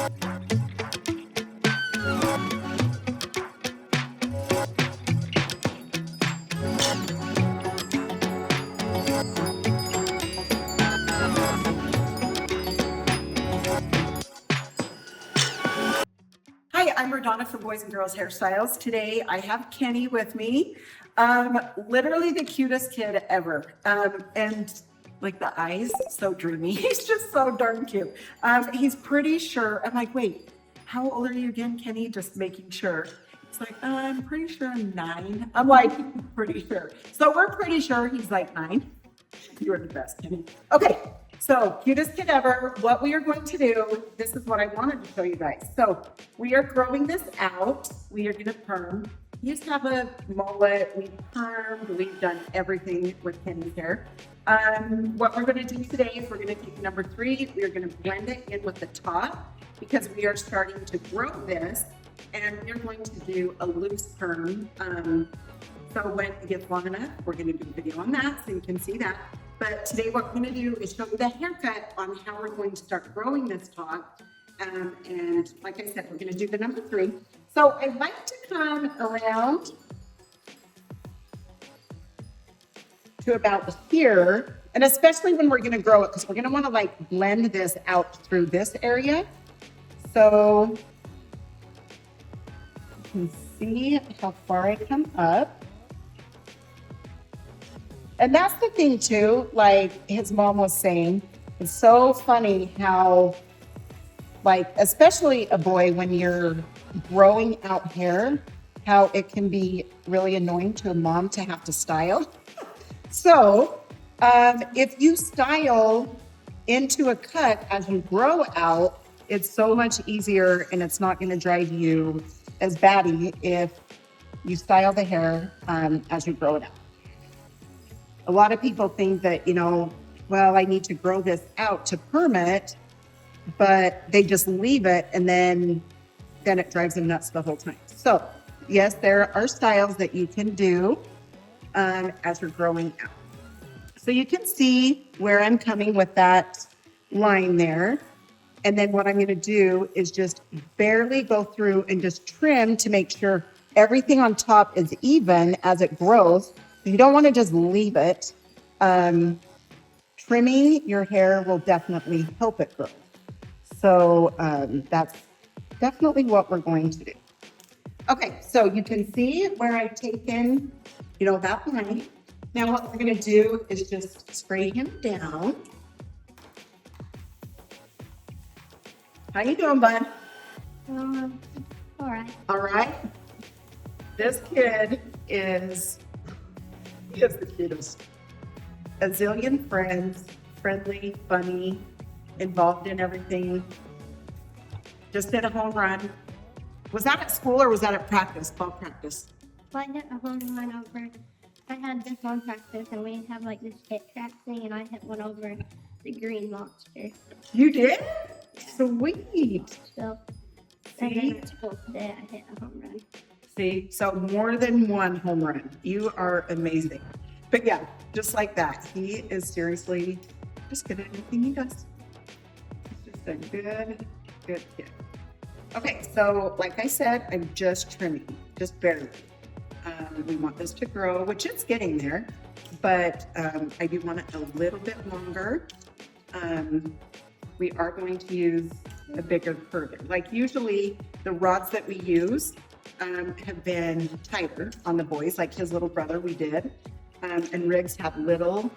Hi, I'm Rodonna from Boys and Girls Hairstyles. Today I have Kenny with me. Literally the cutest kid ever. And like the eyes, so dreamy. He's just so darn cute. He's pretty sure. I'm like, wait, how old are you again, Kenny? Just making sure. He's like, I'm pretty sure I'm 9. I'm like, pretty sure. So we're pretty sure he's like 9. You're the best, Kenny. Okay, so cutest kid ever. What we are going to do, this is what I wanted to show you guys. So we are growing this out. We are going to perm. He used to have a mullet. We've permed. We've done everything with Kenny's hair. What we're going to do today is we're going to take number 3. We are going to blend it in with the top because we are starting to grow this, and we're going to do a loose perm. So when it gets long enough, we're going to do a video on that so you can see that. But today what we're going to do is show you the haircut on how we're going to start growing this top. And like I said, we're going to do the number 3. So I'd like to come around to about here, and especially when we're going to grow it, because we're going to want to like blend this out through this area. So you can see how far I come up. And that's the thing too, like his mom was saying, it's so funny how, like, especially a boy, when you're growing out hair, how it can be really annoying to a mom to have to style. So if you style into a cut as you grow out, it's so much easier and it's not going to drive you as batty if you style the hair as you grow it out. A lot of people think that, well, I need to grow this out to perm it, but they just leave it and then it drives them nuts the whole time. So yes, there are styles that you can do as you're growing out. So you can see where I'm coming with that line there. And then what I'm going to do is just barely go through and just trim to make sure everything on top is even as it grows. You don't want to just leave it. Trimming your hair will definitely help it grow. So that's definitely what we're going to do. Okay, so you can see where I've taken, that line. Now what we're going to do is just spray him down. How you doing, bud? All right. All right. This kid is the cutest. A zillion friends, friendly, funny, involved in everything. Just hit a home run. Was that at school or was that at practice, ball practice? Well, I hit a home run over. I had this one practice and we have like this hit track thing, and I hit one over the green monster. You did? Sweet. So, and then at school today, I hit a home run. See, so more than one home run. You are amazing. But yeah, just like that. He is seriously just good at everything he does. He's just a good kid. Okay, so like I said, I'm just trimming, just barely. We want this to grow, which it's getting there, but I do want it a little bit longer. We are going to use a bigger curler. Like usually the rods that we use have been tighter on the boys, like his little brother we did. And Riggs have little,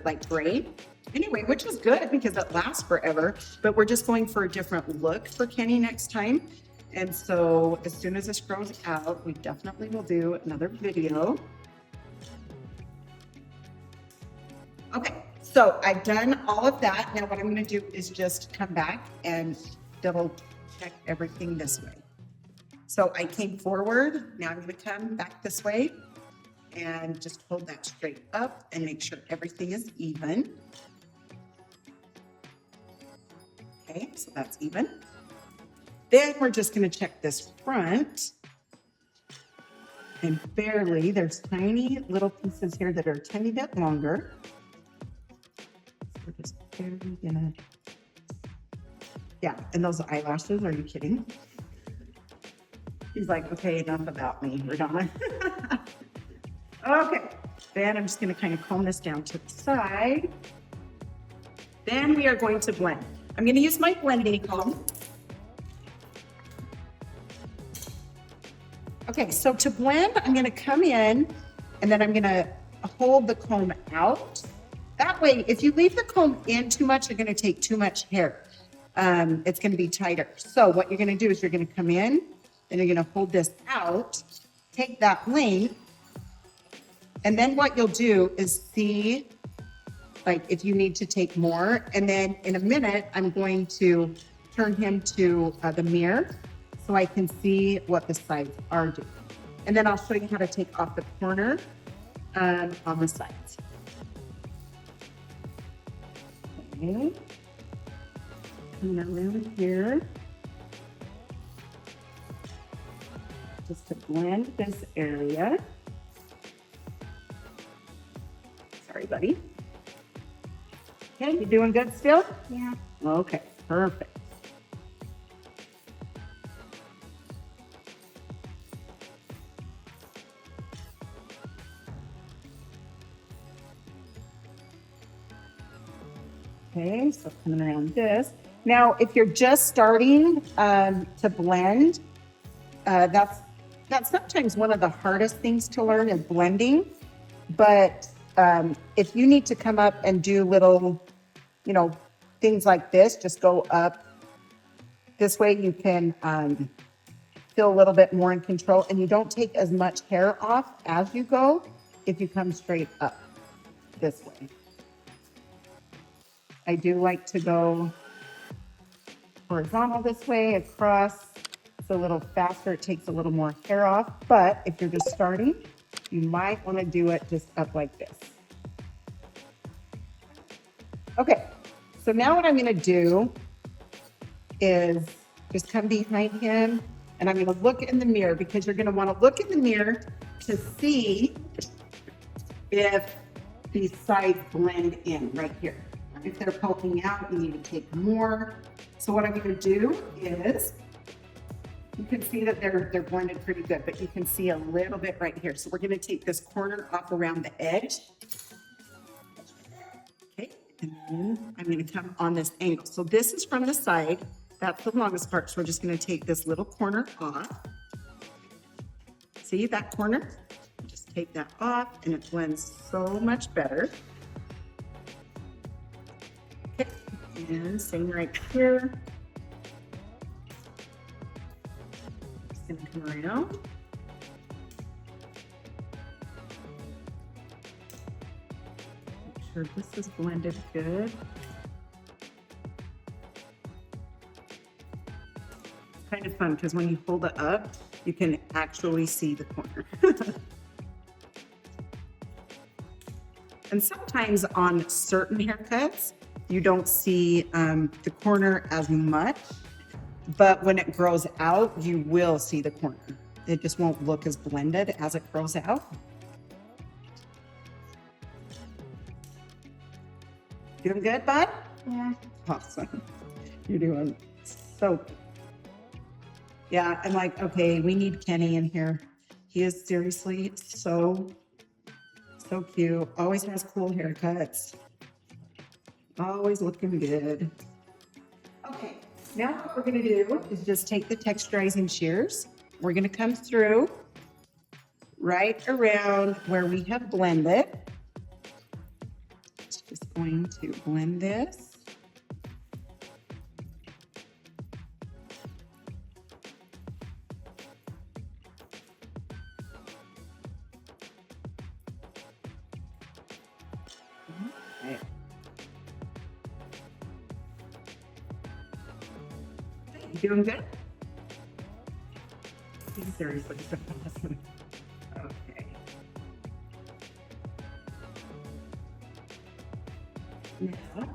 like braid. Anyway, which is good because it lasts forever, but we're just going for a different look for Kenny next time. And so as soon as this grows out, we definitely will do another video. Okay, so I've done all of that. Now what I'm going to do is just come back and double check everything this way. So I came forward, now I'm going to come back this way and just hold that straight up and make sure everything is even. Okay, so that's even. Then we're just going to check this front. And barely, there's tiny little pieces here that are a tiny bit longer. So we're just barely going to Yeah, and those eyelashes, are you kidding? He's like, okay, enough about me, Madonna. Okay, then I'm just gonna kind of comb this down to the side. Then we are going to blend. I'm gonna use my blending comb. Okay, so to blend, I'm gonna come in and then I'm gonna hold the comb out. That way, if you leave the comb in too much, you're gonna take too much hair. It's gonna be tighter. So what you're gonna do is you're gonna come in and you're gonna hold this out, take that length, and then what you'll do is see, like if you need to take more, and then in a minute, I'm going to turn him to the mirror so I can see what the sides are doing. And then I'll show you how to take off the corner on the sides. Okay. Come around here. Just to blend this area. Sorry, buddy. Okay, you doing good still? Yeah. Okay, perfect. Okay, so coming around this. Now, if you're just starting to blend, that's sometimes one of the hardest things to learn is blending. But if you need to come up and do little, things like this, just go up. This way you can feel a little bit more in control, and you don't take as much hair off as you go if you come straight up this way. I do like to go horizontal this way, across. It's a little faster, it takes a little more hair off, but if you're just starting, you might want to do it just up like this. Okay, so now what I'm going to do is just come behind him and I'm going to look in the mirror, because you're going to want to look in the mirror to see if these sides blend in right here. If they're poking out, you need to take more. So what I'm going to do is, you can see that they're blended pretty good, but you can see a little bit right here. So we're going to take this corner off around the edge. Okay, and then I'm going to come on this angle. So this is from the side. That's the longest part. So we're just going to take this little corner off. See that corner? Just take that off and it blends so much better. Okay, and same right here. Just going to come around. Make sure this is blended good. Kind of fun because when you hold it up, you can actually see the corner. And sometimes on certain haircuts, you don't see the corner as much, but when it grows out, you will see the corner. It just won't look as blended as it grows out. Doing good, bud? Yeah. Awesome. You're doing so good. Yeah, I'm like, okay, we need Kenny in here. He is seriously so cute. Always has cool haircuts. Always looking good. Okay, now what we're gonna do is just take the texturizing shears. We're gonna come through right around where we have blended. Just going to blend this. Okay. You doing good? He's seriously so awesome. Okay. Now,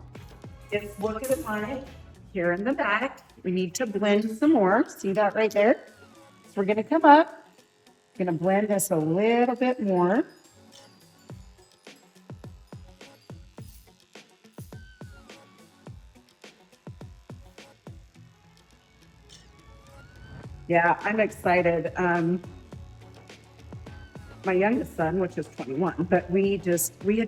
just look at it like here in the back. We need to blend some more. See that right there? So we're gonna come up. We're gonna blend this a little bit more. Yeah, I'm excited. My youngest son, which is 21, but we had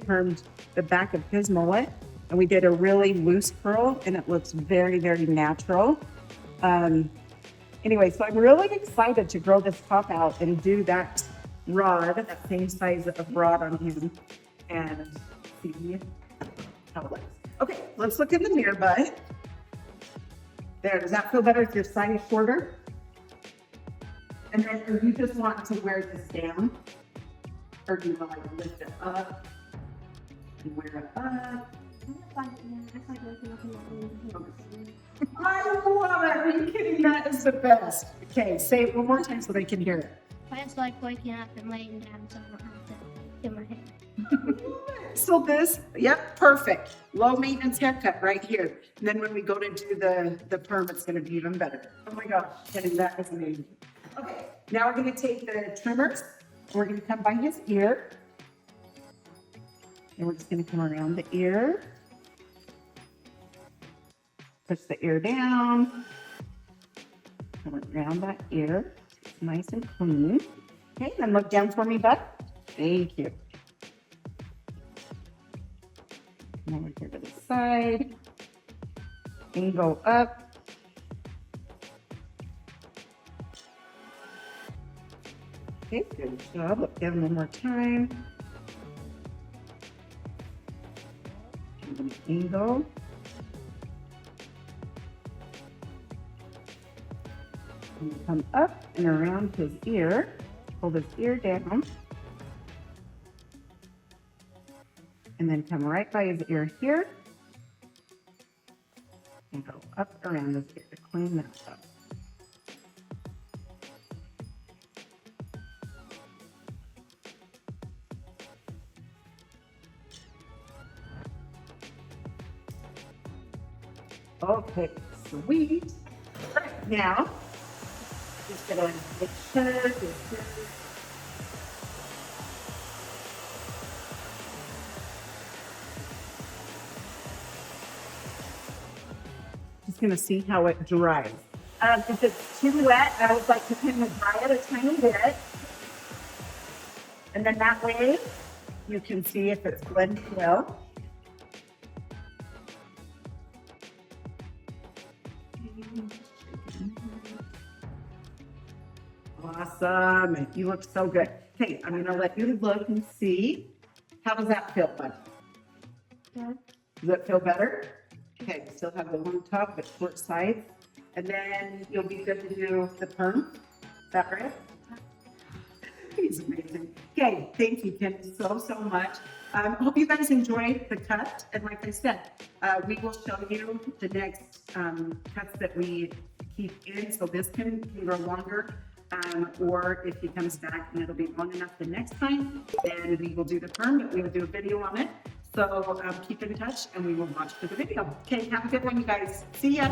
permed the back of his mullet and we did a really loose curl and it looks very, very natural. Anyway, so I'm really excited to grow this top out and do that rod, that same size of rod on him and see how it looks. Okay, let's look in the mirror, bud. There, does that feel better if your side is shorter? And then do you just want to wear this down? Or do you want to lift it up and wear it up? I love it. Are you kidding? That is the best. Okay, say it one more time so they can hear it. I just like waking up and laying down so I don't have to do my hair. So this, yep, perfect. Low maintenance haircut right here. And then when we go to do the perm, it's going to be even better. Oh my gosh, Kenny, that is amazing. Okay, now we're going to take the trimmers. We're going to come by his ear. And we're just going to come around the ear. Push the ear down. Come around that ear. Nice and clean. Okay, then look down for me, bud. Thank you. Come over here to the side. And go up. Okay, good job. Look down one more time. Angle. And come up and around his ear. Hold his ear down. And then come right by his ear here. And go up around his ear to clean that up. Okay, sweet. Right now, just gonna make sure this is just gonna see how it dries. If it's too wet, I would like to kind of dry it a tiny bit. And then that way you can see if it's blending well. Awesome. You look so good. Okay, I'm going to let you look and see. How does that feel, bud? Yeah. Does it feel better? Okay, still have the long top but short sides. And then you'll be good to do the perm. Is that right? He's amazing. Okay, thank you, Ken, so much. Hope you guys enjoyed the cut. And like I said, we will show you the next cuts that we keep in. So this can grow longer. Or if he comes back and it'll be long enough the next time, then we will do the perm, but we will do a video on it. So keep in touch and we will watch for the video. Okay, have a good one, you guys. See ya.